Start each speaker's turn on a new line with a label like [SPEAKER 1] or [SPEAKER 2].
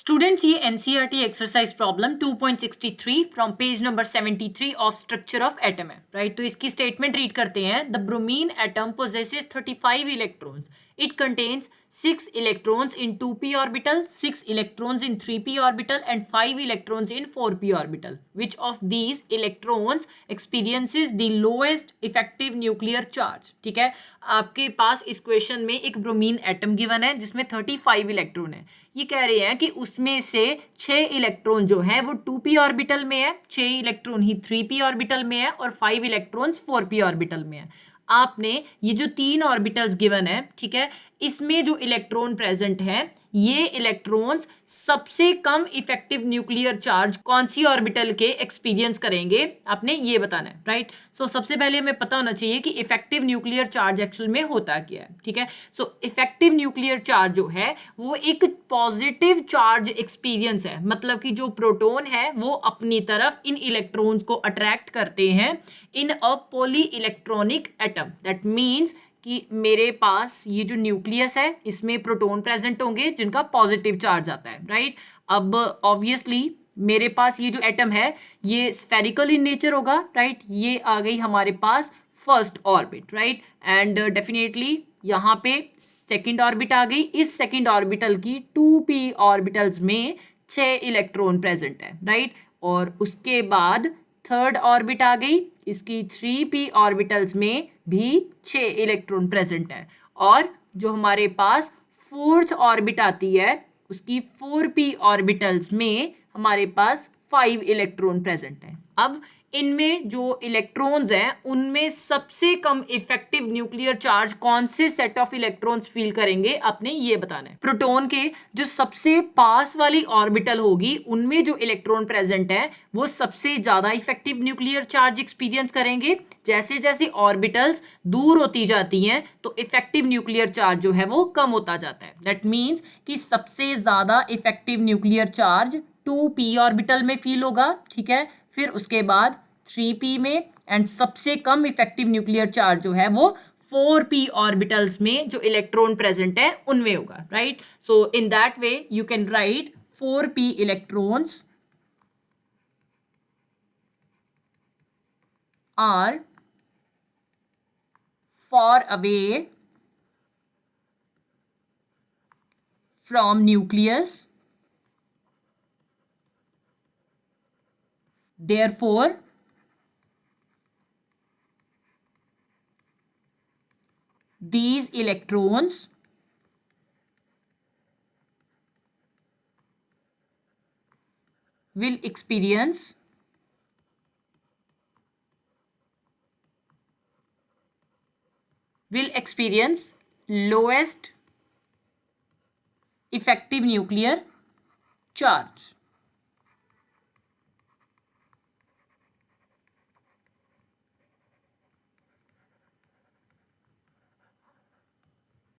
[SPEAKER 1] Students ये NCERT exercise problem 2.63 from page number 73 of structure of atom है, right. तो इसकी स्टेटमेंट रीड करते हैं। The bromine atom possesses 35 electrons. It contains 6 electrons in 2p orbital, 6 electrons in 3p orbital and 5 electrons in 4p orbital. Which of these electrons experiences the lowest effective nuclear charge? ठीक है, आपके पास इस question में एक bromine atom given है जिसमें 35 electron है। ये कह रहे हैं कि उसमें से 6 इलेक्ट्रॉन जो है वो 2p ऑर्बिटल में है, 6 इलेक्ट्रॉन ही 3p ऑर्बिटल में है और 5 इलेक्ट्रॉन्स 4p ऑर्बिटल में है। आपने ये जो 3 ऑर्बिटल्स गिवन है, ठीक है, इसमें जो इलेक्ट्रॉन प्रेजेंट है ये इलेक्ट्रॉन्स सबसे कम इफेक्टिव न्यूक्लियर चार्ज कौन सी ऑर्बिटल के एक्सपीरियंस करेंगे, आपने ये बताना है, राइट। सो सबसे पहले हमें पता होना चाहिए कि इफेक्टिव न्यूक्लियर चार्ज एक्चुअल में होता क्या है, ठीक है। सो इफेक्टिव न्यूक्लियर चार्ज जो है वो एक पॉजिटिव चार्ज एक्सपीरियंस है, मतलब कि जो प्रोटॉन है वो अपनी तरफ इन इलेक्ट्रॉन्स को अट्रैक्ट करते हैं in a poly electronic atom. That means कि मेरे पास ये जो न्यूक्लियस है इसमें प्रोटॉन प्रेजेंट होंगे जिनका पॉजिटिव चार्ज आता है, राइट। अब ऑब्वियसली मेरे पास ये जो एटम है ये स्फेरिकल इन नेचर होगा, राइट। ये आ गई हमारे पास first orbit, right. And definitely यहाँ पे सेकेंड ऑर्बिट आ गई। इस सेकेंड ऑर्बिटल की 2p ऑर्बिटल्स में 6 इलेक्ट्रॉन प्रेजेंट है, राइट। और उसके बाद थर्ड ऑर्बिट आ गई, इसकी 3p ऑर्बिटल्स में भी 6 इलेक्ट्रॉन प्रेजेंट है। और जो हमारे पास फोर्थ ऑर्बिट आती है उसकी 4p ऑर्बिटल्स में हमारे पास 5 इलेक्ट्रॉन प्रेजेंट है। अब इनमें जो इलेक्ट्रॉन्स हैं उनमें सबसे कम इफेक्टिव न्यूक्लियर चार्ज कौन से सेट ऑफ इलेक्ट्रॉन्स फील करेंगे, आपने ये बताना है। प्रोटॉन के जो सबसे पास वाली ऑर्बिटल होगी उनमें जो इलेक्ट्रॉन प्रेजेंट है वो सबसे ज्यादा इफेक्टिव न्यूक्लियर चार्ज एक्सपीरियंस करेंगे। जैसे जैसे ऑर्बिटल्स दूर होती जाती हैं तो इफेक्टिव न्यूक्लियर चार्ज जो है वो कम होता जाता है। दैट मीन्स कि सबसे ज्यादा effective nuclear charge 2p orbital में फील होगा, ठीक है। फिर उसके बाद 3p में, एंड सबसे कम इफेक्टिव न्यूक्लियर चार्ज जो है वो 4p ऑर्बिटल्स में जो इलेक्ट्रॉन प्रेजेंट है उनमें होगा, right. So in that way you can write 4p electrons are far away from nucleus, therefore these electrons will experience lowest effective nuclear charge.